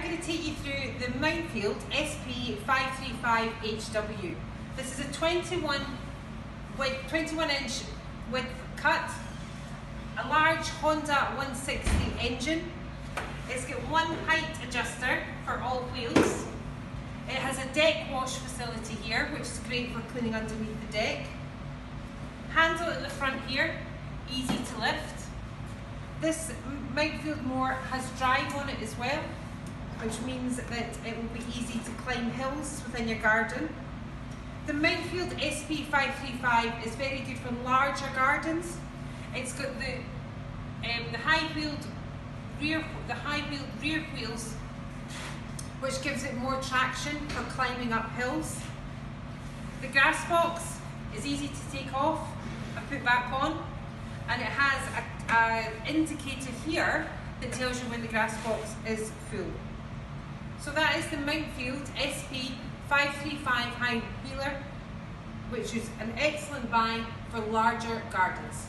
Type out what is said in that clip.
going to take you through the Mountfield SP535HW. This is a 21 inch width cut, a large Honda 160 engine. It's got one height adjuster for all wheels. It has a deck wash facility here, which is great for cleaning underneath the deck. Handle at the front here, easy to lift. This Mountfield mower has drive on it as well, which means that it will be easy to climb hills within your garden. The Mountfield SP535 is very good for larger gardens. It's got the high-wheeled rear wheels, which gives it more traction for climbing up hills. The grass box is easy to take off and put back on, and it has an indicator here that tells you when the grass box is full. So that is the Mountfield SP535 high wheeler, which is an excellent buy for larger gardens.